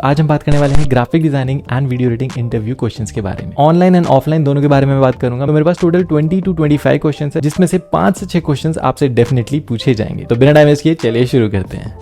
आज हम बात करने वाले हैं graphic designing and video editing interview questions के बारे में। ऑनलाइन एंड ऑफलाइन दोनों के बारे में बात करूंगा। तो मेरे पास टोटल 20 to 25 क्वेश्चंस है, जिसमें से 5 से 6 क्वेश्चंस आपसे डेफिनेटली पूछे जाएंगे। तो बिना टाइम वेस्ट किए चलिए शुरू करते हैं।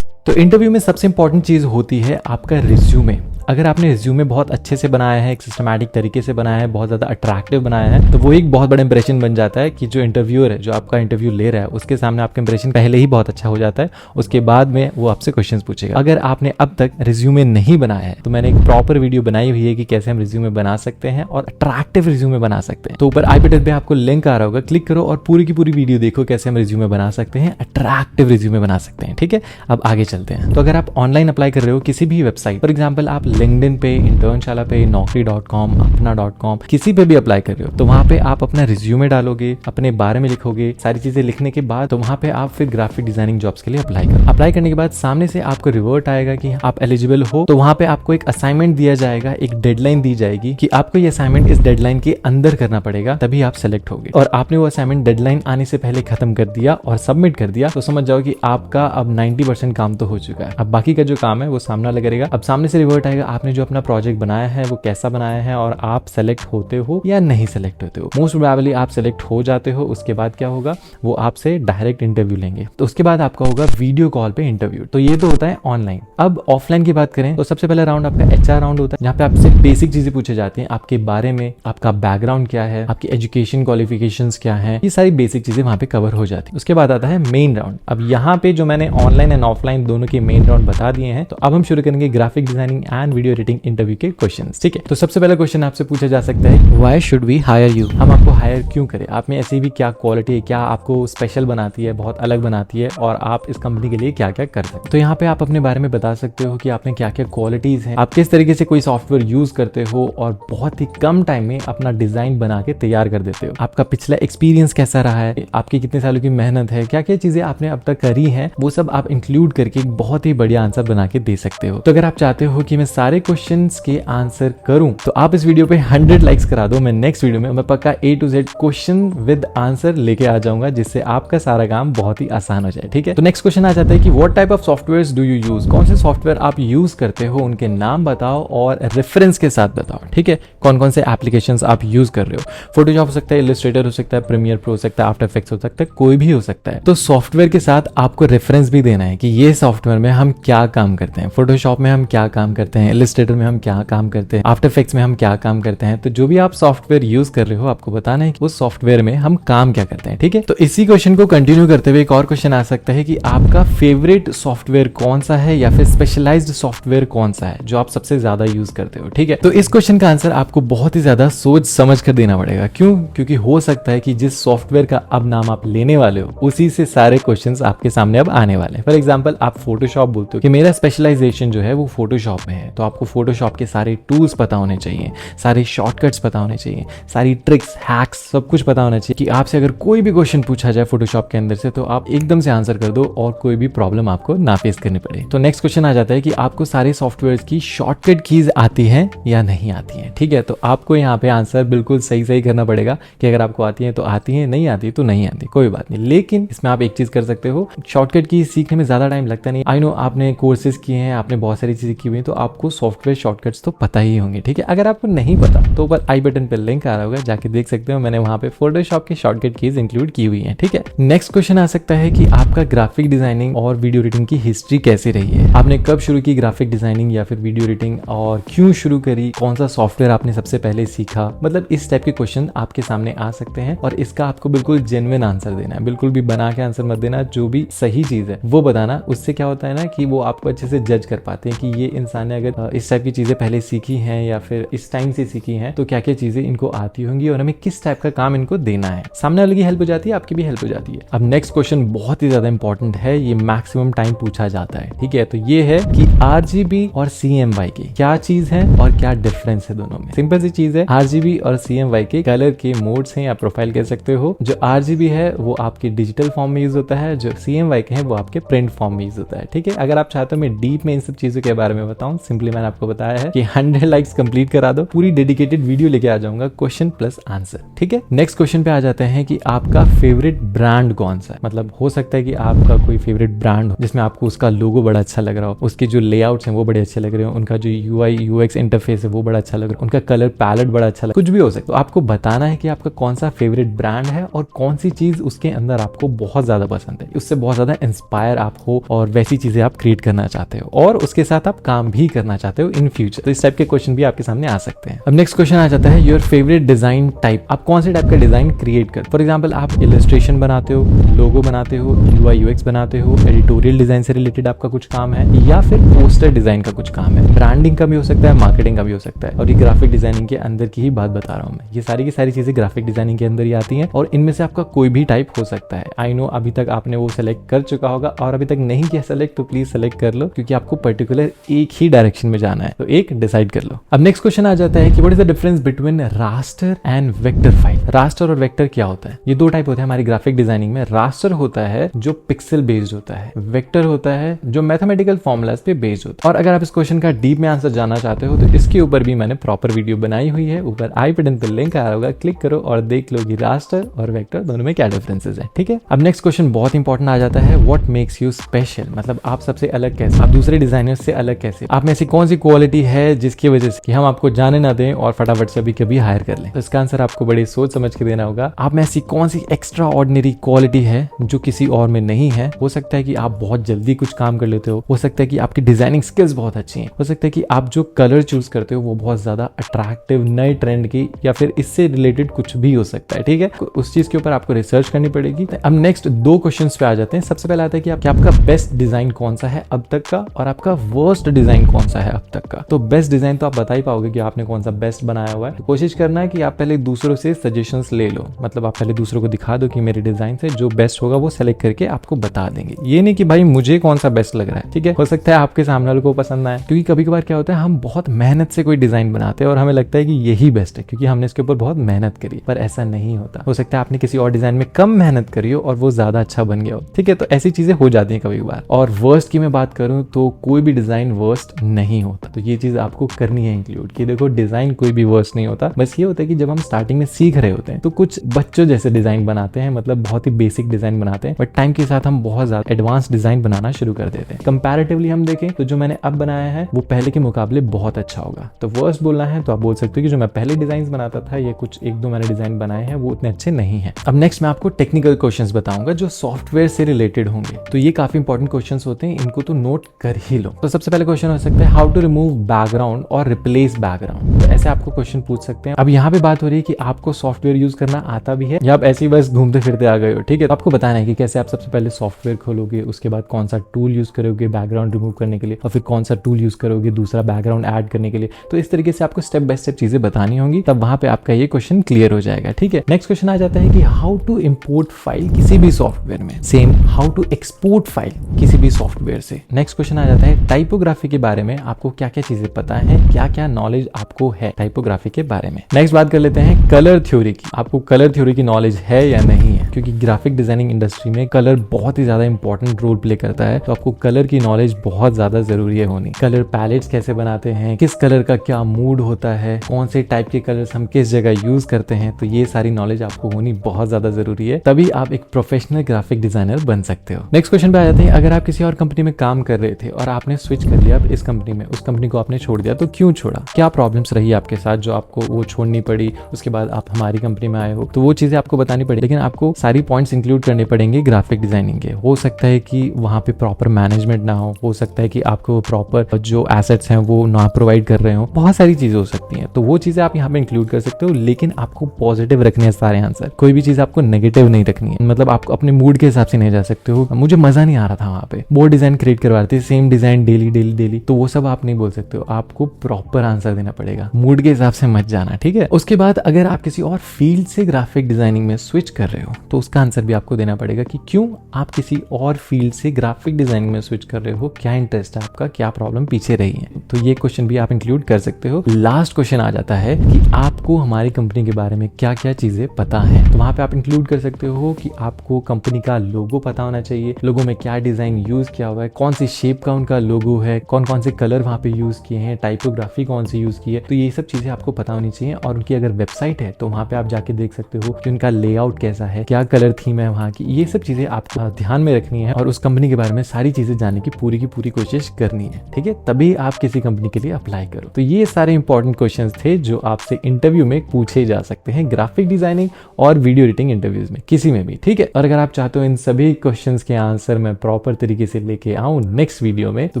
तो इंटरव्यू में सबसे इंपॉर्टेंट चीज होती है आपका रिज्यूमे। अगर आपने रिज्यूमे बहुत अच्छे से बनाया है, एक सिस्टमैटिक तरीके से बनाया है, बहुत ज़्यादा अट्रैक्टिव बनाया है, तो वो एक बहुत बड़ा इंप्रेशन बन जाता है कि जो इंटरव्यूअर है, जो आपका इंटरव्यू ले रहा है, उसके सामने आपका इंप्रेशन पहले ही बहुत अच्छा हो जाता है। उसके बाद में वो आपसे क्वेश्चंस पूछेगा। अगर आपने अब तक रिज्यूमे नहीं बनाया है तो मैंने एक प्रॉपर वीडियो बनाई हुई है कि कैसे हम रिज्यूमे बना सकते हैं और अट्रैक्टिव रिज्यूमे बना सकते हैं। तो ऊपर आई बटन पे आपको लिंक आ रहा होगा, क्लिक करो और पूरी की पूरी वीडियो देखो कैसे हम रिज्यूमे बना सकते हैं, अट्रैक्टिव रिज्यूमे बना सकते हैं। ठीक है, अब आगे चलते हैं। तो अगर आप ऑनलाइन अप्लाई कर रहे हो किसी भी वेबसाइट, फॉर एग्जाम्पल आप लिंक्डइन पे, इंटर्नशाला पे, naukri.com, अपना.com, किसी पे भी अप्लाई कर रहे हो, तो वहां पे आप अपना रिज्यूमे डालोगे, अपने बारे में लिखोगे, सारी चीजें लिखने के बाद तो वहां पे आप फिर ग्राफिक डिजाइनिंग जॉब्स के लिए अप्लाई करो। अप्लाई करने के बाद सामने से आपको रिवर्ट आएगा कि आप एलिजिबल हो। तो वहां पे आपको एक असाइनमेंट दिया जाएगा, एक डेडलाइन दी जाएगी कि आपको ये असाइनमेंट इस डेडलाइन के अंदर करना पड़ेगा, तभी आप सेलेक्ट होगे। और आपने वो असाइनमेंट डेडलाइन आने से पहले खत्म कर दिया और सबमिट कर दिया, तो समझ जाओ कि आपका अब 90% काम तो हो चुका है। अब बाकी का जो काम है वो सामने वाला करेगा। अब सामने से रिवर्ट आएगा, आपने जो अपना प्रोजेक्ट बनाया है वो कैसा बनाया है और आप सेलेक्ट होते हो या नहीं सेलेक्ट होते हो। मोस्ट प्रोबेबली आप सेलेक्ट हो जाते हो। उसके बाद क्या होगा, वो आपसे डायरेक्ट इंटरव्यू लेंगे। तो उसके बाद आपका होगा वीडियो कॉल पे इंटरव्यू। तो ये तो होता है ऑनलाइन। अब ऑफलाइन की बात करें तो सबसे पहला राउंड आपका HR राउंड होता है, जहाँ पे आपसे बेसिक चीजें पूछी जाती हैं, आपके बारे में, आपका बैकग्राउंड क्या है, आपकी एजुकेशन क्वालिफिकेशंस क्या है, ये सारी बेसिक चीजें वहां पे कवर हो जाती है। उसके बाद आता है मेन राउंड। अब यहाँ पे जो मैंने ऑनलाइन एंड ऑफलाइन दोनों के मेन राउंड बता दिए हैं, तो अब हम शुरू करेंगे graphic designing and video editing interview के क्वेश्चंस। ठीक है, तो सबसे पहला क्वेश्चन आपसे पूछा जा सकता है, why should we hire you? हम आपको हायर क्यों करें? आप में ऐसी भी क्या क्वालिटी है, क्या आपको स्पेशल बनाती है, बहुत अलग बनाती है, और आप इस कंपनी के लिए क्या क्या कर सकते हैं? तो यहाँ पे आप अपने बारे में बता सकते हो कि आप में क्या क्या क्वालिटीज हैं, आप किस तरीके से कोई सॉफ्टवेयर यूज करते हो और बहुत ही कम टाइम में अपना डिजाइन बना के तैयार कर देते हो। आपका पिछला एक्सपीरियंस कैसा रहा है, आपकी कितने सालों की मेहनत है, क्या क्या चीजें आपने अब तक करी है, वो सब आप इंक्लूड करके एक बहुत ही बढ़िया आंसर बना के दे सकते हो। तो अगर आप चाहते हो कि मैं सारे क्वेश्चंस के आंसर करूं, तो आप इस वीडियो पे 100 लाइक्स करा दो। मैं नेक्स्ट वीडियो में मैं पक्का A to Z question with answer लेके आ जाऊंगा, जिससे आपका सारा काम बहुत ही आसान हो जाए। ठीक है, तो नेक्स्ट क्वेश्चन आ जाता है कि what type of softwares do you use? कौन से सॉफ्टवेयर आप यूज करते हो, उनके नाम बताओ और रेफरेंस के साथ बताओ। ठीक है, कौन कौन से एप्लीकेशंस आप यूज कर रहे हो। फोटोशॉप हो सकता है, इलस्ट्रेटर हो सकता है, प्रीमियर प्रो हो सकता है, आफ्टर इफेक्ट्स हो सकता है, कोई भी हो सकता है। तो सॉफ्टवेयर के साथ आपको रेफरेंस भी देना है कि ये सॉफ्टवेयर में हम क्या काम करते हैं, फोटोशॉप में हम क्या काम करते हैं, इलस्ट्रेटर में हम क्या काम करते हैं, आफ्टर इफेक्ट्स में हम क्या काम करते हैं। तो जो भी आप सॉफ्टवेयर यूज कर रहे हो, आपको बताना है कि उस सॉफ्टवेयर में हम काम क्या करते हैं। ठीक है, तो इसी क्वेश्चन को कंटिन्यू करते हुए एक और क्वेश्चन आ सकता है कि आपका फेवरेट सॉफ्टवेयर कौन सा है, या फिर स्पेशलाइज्ड सॉफ्टवेयर कौन सा है जो आप सबसे ज्यादा यूज करते हो। ठीक है, तो इस क्वेश्चन का आंसर आपको बहुत ही ज्यादा सोच समझ कर देना पड़ेगा। क्यों? क्योंकि हो सकता है कि जिस सॉफ्टवेयर का अब नाम आप लेने वाले हो, उसी से सारे क्वेश्चन आपके सामने अब आने वाले हैं। फॉर एग्जाम्पल, आप फोटोशॉप बोलते हो कि मेरा स्पेशलाइजेशन जो है वो फोटोशॉप में है, तो आपको फोटोशॉप के सारे टूल्स पता होने चाहिए, सारे शॉर्टकट्स पता होने चाहिए, सारी ट्रिक्स, हैक्स, सब कुछ पता होना चाहिए कि आपसे अगर कोई भी क्वेश्चन पूछा जाए फोटोशॉप के अंदर से, तो आप एकदम से आंसर कर दो और कोई भी प्रॉब्लम आपको ना फेस करनी पड़े। तो नेक्स्ट क्वेश्चन आ जाता है कि आपको सारे सॉफ्टवेयर की शॉर्टकट कीज आती हैं या नहीं आती हैं। ठीक है, तो आपको यहाँ पे आंसर बिल्कुल सही सही करना पड़ेगा कि अगर आपको आती है तो आती है, नहीं आती तो नहीं आती, कोई बात नहीं। लेकिन इसमें आप एक चीज कर सकते हो, शॉर्टकट की सीखने में ज्यादा टाइम लगता नहीं। आई नो आपने कोर्सेज किए हैं, आपने बहुत सारी चीजें की हुई हैं, तो आपको सॉफ्टवेयर शॉर्टकट्स तो पता ही होंगे। ठीक है, अगर आपको नहीं पता तो ऊपर आई बटन पे लिंक आ रहा होगा, जाके देख सकते हो। मैंने वहां पे फोटोशॉप की शॉर्टकट कीज इंक्लूड की हुई हैं। ठीक है, नेक्स्ट क्वेश्चन आ सकता है कि आपका ग्राफिक डिजाइनिंग और वीडियो एडिटिंग की हिस्ट्री कैसी रही है। आपने कब शुरू की ग्राफिक डिजाइनिंग या फिर वीडियो एडिटिंग, और क्यों शुरू करी, कौन सा सॉफ्टवेयर आपने सबसे पहले सीखा। मतलब इस टाइप के क्वेश्चन आपके सामने आ सकते हैं, और इसका आपको बिल्कुल जेन्युइन आंसर देना है। बिल्कुल भी बना के आंसर मत देना, जो भी सही चीज है वो बताना। उससे क्या होता है ना कि वो आपको अच्छे से जज कर पाते हैं कि ये इंसान ने अगर इस टाइप की चीजें पहले सीखी हैं या फिर इस टाइम से सीखी हैं, तो क्या क्या चीजें इनको आती होंगी और हमें किस टाइप का काम इनको देना है। सामने वाले की हेल्प हो जाती है, आपकी भी हेल्प हो जाती है। अब नेक्स्ट क्वेश्चन बहुत ही ज्यादा इंपॉर्टेंट है, ये मैक्सिमम टाइम पूछा जाता है। ठीक है, तो ये है कि RGB और CMY की क्या चीज है और क्या डिफरेंस है दोनों में। सिंपल सी चीज है, RGB और CMY के कलर के मोड्स हैं या प्रोफाइल कह सकते हो। जो RGB है वो आपके डिजिटल फॉर्म में यूज होता है, जो CMY के हैं वो आपके प्रिंट फॉर्म में यूज होता है। ठीक है, अगर आप चाहते हो मैं डीप में इन सब चीजों के बारे में बताऊं, सिंपली लिए मैंने आपको बताया है कि 100 लाइक्स कंप्लीट करा दो, पूरी डेडिकेटेड वीडियो लेके आ जाऊंगा क्वेश्चन प्लस आंसर। ठीक है, नेक्स्ट क्वेश्चन पे आ जाते हैं कि आपका फेवरेट ब्रांड कौन सा है। मतलब हो सकता है कि आपका कोई फेवरेट ब्रांड हो जिसमें आपको उसका लोगो बड़ा अच्छा लग रहा हो, उसके जो लेआउट्स हैं वो बड़े अच्छे लग रहे हो, उनका जो UI UX इंटरफेस है वो बड़ा अच्छा लग रहा है, उनका कलर पैलेट बड़ा अच्छा लग, कुछ भी हो सकता है। तो आपको बताना है कि आपका कौन सा फेवरेट ब्रांड है और कौन सी चीज उसके अंदर आपको बहुत ज्यादा पसंद है, उससे बहुत ज्यादा इंस्पायर आप हो और वैसी चीजें आप क्रिएट करना चाहते हो और उसके साथ आप काम भी करना चाहते हो इन फ्यूचर। तो इस टाइप के क्वेश्चन भी आपके सामने आ सकते हैं। अब नेक्स्ट क्वेश्चन आ जाता है योर फेवरेट डिजाइन टाइप। आप कौन से टाइप का डिजाइन क्रिएट कर, फॉर एग्जाम्पल आप इलस्ट्रेशन बनाते हो, लोगो बनाते हो, UI UX बनाते हो, एडिटोरियल डिजाइन से रिलेटेड आपका कुछ काम है, या फिर पोस्टर डिजाइन का कुछ काम है, ब्रांडिंग का भी हो सकता है, मार्केटिंग का भी हो सकता है, और ये ग्राफिक डिजाइनिंग के अंदर की ही बात बता रहा हूँ मैं। ये सारी की सारी चीजें ग्राफिक डिजाइनिंग के अंदर ही आती हैं और इनमें से आपका कोई भी टाइप हो सकता है। आई नो अभी तक आपने वो सेलेक्ट कर चुका होगा और अभी तक नहीं किया सेलेक्ट तो प्लीज सेलेक्ट कर लो, क्योंकि आपको पर्टिकुलर एक ही डायरेक्शन में जाना है, तो एक डिसाइड कर लो। अब नेक्स्ट क्वेश्चन आ जाता है कि what is the difference between raster and vector file. Raster और वेक्टर क्या होता है? ये दो टाइप होते हैं हमारी ग्राफिक डिजाइनिंग में। रास्टर होता है जो पिक्सल बेस्ड होता है, वेक्टर होता है जो मैथमेटिकल फॉर्मूलाज पे बेस्ड होता है। और अगर आप इस क्वेश्चन का डीप में आंसर जानना चाहते हो तो इसके ऊपर भी मैंने प्रॉपर वीडियो बनाई हुई है, ऊपर आई बटन पे लिंक आ रहा होगा, क्लिक करो और देख लो कि रास्टर और वेक्टर दोनों में क्या डिफरेंसेस है। ठीक है, अब नेक्स्ट क्वेश्चन बहुत इंपॉर्टेंट आ जाता है, व्हाट मेक्स यू स्पेशल। मतलब आप सबसे अलग कैसे, आप दूसरे डिजाइनर्स से अलग कैसे, आप में ऐसी कौन सी क्वालिटी है जिसकी वजह से कि हम आपको जाने ना दें और फटाफट से अभी कभी हायर कर लें। तो इसका आंसर आपको बड़ी सोच समझ के देना होगा। आप में ऐसी कौन सी एक्स्ट्रा ऑर्डिनरी क्वालिटी है जो किसी और में नहीं है। हो सकता है कि आप बहुत जल्दी कुछ काम कर लेते हो सकता है कि आपकी डिजाइनिंग स्किल्स बहुत अच्छी हैं, हो सकता है कि आप जो कलर चूज करते हो वो बहुत ज्यादा अट्रैक्टिव, नए ट्रेंड की या फिर इससे रिलेटेड कुछ भी हो सकता है। ठीक है, उस चीज के ऊपर आपको रिसर्च करनी पड़ेगी। अब नेक्स्ट दो क्वेश्चंस पे आ जाते हैं। सबसे पहले आता है कि आपका बेस्ट डिजाइन कौन सा है अब तक का और आपका वर्स्ट डिजाइन कौन सा है अब तक का। तो बेस्ट डिजाइन तो आप बता ही पाओगे कि आपने कौन सा बेस्ट बनाया हुआ है। तो कोशिश करना है कि आप पहले दूसरों से सजेशंस ले लो, मतलब आप पहले दूसरों को दिखा दो कि मेरे डिजाइन से जो बेस्ट होगा वो सेलेक्ट करके आपको बता देंगे। ये नहीं कि भाई मुझे कौन सा बेस्ट लग रहा है। ठीक है, हो सकता है आपके सामने वाले को पसंद आए, क्योंकि कभी कभार क्या होता है हम बहुत मेहनत से कोई डिजाइन बनाते हैं और हमें लगता है कि यही बेस्ट है क्योंकि हमने इसके ऊपर बहुत मेहनत करी, पर ऐसा नहीं होता। हो सकता है आपने किसी और डिजाइन में कम मेहनत करी हो और वो ज्यादा अच्छा बन गया हो। ठीक है, तो ऐसी चीजें हो जाती हैं कभी कभार। और वर्स्ट की मैं बात करूं तो कोई भी डिजाइन वर्स्ट नहीं होता, तो ये चीज आपको करनी है इंक्लूड कि देखो डिजाइन कोई भी वर्स्ट नहीं होता। बस ये होता है कि जब हम स्टार्टिंग में सीख रहे होते हैं तो कुछ बच्चों जैसे डिजाइन बनाते हैं, मतलब बहुत ही बेसिक डिजाइन बनाते हैं, बट टाइम के साथ हम बहुत ज्यादा एडवांस डिजाइन बनाना शुरू कर देते हैं। कंपैरेटिवली हम देखें तो जो मैंने अब बनाया है वो पहले के मुकाबले बहुत अच्छा होगा। तो वर्स्ट बोलना है तो आप बोल सकते हो कि जो मैं पहले डिजाइन बनाता था, ये कुछ एक दो मैंने डिजाइन बनाए हैं वो उतने अच्छे नहीं है। अब नेक्स्ट मैं आपको टेक्निकल क्वेश्चंस बताऊंगा जो सॉफ्टवेयर से रिलेटेड होंगे। तो ये काफी इंपॉर्टेंट क्वेश्चंस होते हैं, इनको तो नोट कर ही लो। तो सबसे पहले क्वेश्चन हो सकता है हाउ टू रिमूव बैकग्राउंड और रिप्लेस बैकग्राउंड। तो ऐसे आपको क्वेश्चन पूछ सकते हैं। अब यहाँ पे बात हो रही है कि आपको सॉफ्टवेयर यूज करना आता भी है या आप ऐसे ही बस घूमते फिरते आ गए हो। ठीक है, तो आपको बताना है कि कैसे आप सबसे पहले सॉफ्टवेयर खोलोगे, उसके बाद कौन सा टूल यूज करोगे बैकग्राउंड रिमूव करने के लिए, और फिर कौन सा टूल यूज करोगे दूसरा बैकग्राउंड ऐड करने के लिए। तो इस तरीके से आपको स्टेप बाय स्टेप चीजें बतानी होंगी, तब वहां पे आपका ये क्वेश्चन क्लियर हो जाएगा। ठीक है, नेक्स्ट क्वेश्चन आ जाता है कि हाउ टू इंपोर्ट फाइल किसी भी सॉफ्टवेयर में, same how to export file किसी भी सॉफ्टवेयर से। नेक्स्ट क्वेश्चन आ जाता है टाइपोग्राफी के बारे में आपको क्या क्या चीजें पता है, क्या क्या नॉलेज आपको है टाइपोग्राफी के बारे में। नेक्स्ट बात कर लेते हैं कलर थ्योरी की। आपको कलर थ्योरी की नॉलेज है या नहीं है, क्योंकि ग्राफिक डिजाइनिंग इंडस्ट्री में कलर बहुत ही ज्यादा इंपॉर्टेंट रोल प्ले करता है, तो आपको कलर की नॉलेज बहुत ज्यादा जरूरी है होनी। कलर पैलेट्स कैसे बनाते हैं, किस कलर का क्या मूड होता है, कौन से टाइप के कलर्स हम किस जगह यूज करते हैं, तो ये सारी नॉलेज आपको होनी बहुत ज्यादा जरूरी है, तभी आप एक प्रोफेशनल ग्राफिक डिजाइनर बन सकते हो। नेक्स्ट क्वेश्चन पे आ जाते हैं, अगर आप किसी और कंपनी में काम कर रहे थे और आपने स्विच कर लिया इस कंपनी में, उस कंपनी को आपने छोड़ दिया, तो क्यों छोड़ा, क्या प्रॉब्लम्स रही आपके साथ जो आपको वो छोड़नी पड़ी, उसके बाद आप हमारी कंपनी में आए हो, तो वो चीजें आपको बतानी पड़ी। लेकिन आपको सारी पॉइंट्स इंक्लूड करने पड़ेंगे ग्राफिक डिजाइनिंग के। हो सकता है कि वहां पे प्रॉपर मैनेजमेंट ना हो सकता है कि आपको प्रॉपर जो एसेट्स हैं वो ना प्रोवाइड कर रहे हो, बहुत सारी चीजें हो सकती हैं, तो वो चीजें आप यहाँ पे इंक्लूड कर सकते हो। लेकिन आपको पॉजिटिव रखने हैं सारे आंसर, कोई भी चीज आपको नेगेटिव नहीं रखनी है। मतलब आप अपने मूड के हिसाब से नहीं जा सकते हो, मुझे मजा नहीं आ रहा था वहां पे, वो डिजाइन क्रिएट करवा रहे थे सेम डिजाइन डेली, तो वो सब आप नहीं बोल सकते हो। आपको प्रॉपर आंसर देना पड़ेगा, मूड के हिसाब से मत जाना। ठीक है, उसके बाद अगर आप किसी और फील्ड से ग्राफिक डिजाइनिंग में स्विच कर रहे हो तो उसका आंसर भी आपको देना पड़ेगा कि क्यों आप किसी और फील्ड से ग्राफिक डिजाइनिंग में स्विच कर रहे हो, क्या इंटरेस्ट है आपका, क्या प्रॉब्लम पीछे रही है। तो ये क्वेश्चन भी आप इंक्लूड कर सकते हो। लास्ट क्वेश्चन आ जाता है कि आपको हमारी कंपनी के बारे में क्या क्या चीजें पता है। तो वहां पे आप इंक्लूड कर सकते हो कि आपको कंपनी का लोगो पता होना चाहिए, लोगो में क्या डिजाइन यूज किया हुआ है, कौन सी शेप का उनका लोगो है, कौन कौन से कलर वहां पे यूज किए हैं, टाइपोग्राफी कौन सी यूज की है। तो ये सब चीजें आपको पता होनी चाहिए। और उनकी अगर वेबसाइट है तो वहां पे आप जाके देख सकते हो कि उनका लेआउट कैसा है, क्या कलर थीम है वहां की। ये सब चीजें आपको ध्यान में रखनी है और उस कंपनी के बारे में सारी चीजें जानने की पूरी कोशिश करनी है, ठीक है। तभी आप किसी कंपनी के लिए अप्लाई करो। तो ये सारे इंपॉर्टेंट क्वेश्चंस थे जो आपसे इंटरव्यू में पूछे जा सकते हैं, ग्राफिक डिजाइनिंग और वीडियो एडिटिंग इंटरव्यूज में, किसी में भी, ठीक है। और अगर आप चाहते हो इन सभी क्वेश्चंस के आंसर मैं प्रॉपर तरीके से लेके आऊं नेक्स्ट वीडियो में, तो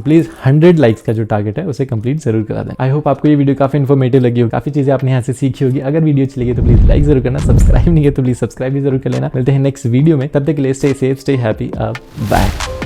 प्लीज 100 लाइक्स का जो टारगेट है उसे कंप्लीट जरूर करा दें। आई होप आपको ये वीडियो काफी इन्फॉर्मेटिव लगी हो, काफी चीजें आपने यहाँ से सीखी होगी। अगर वीडियो अच्छी लगी तो प्लीज लाइक जरूर करना, सब्सक्राइब नहीं है तो प्लीज सब्सक्राइब भी जरूर कर लेना। मिलते हैं नेक्स्ट वीडियो में, तब तक के लिए stay safe, stay happy, bye.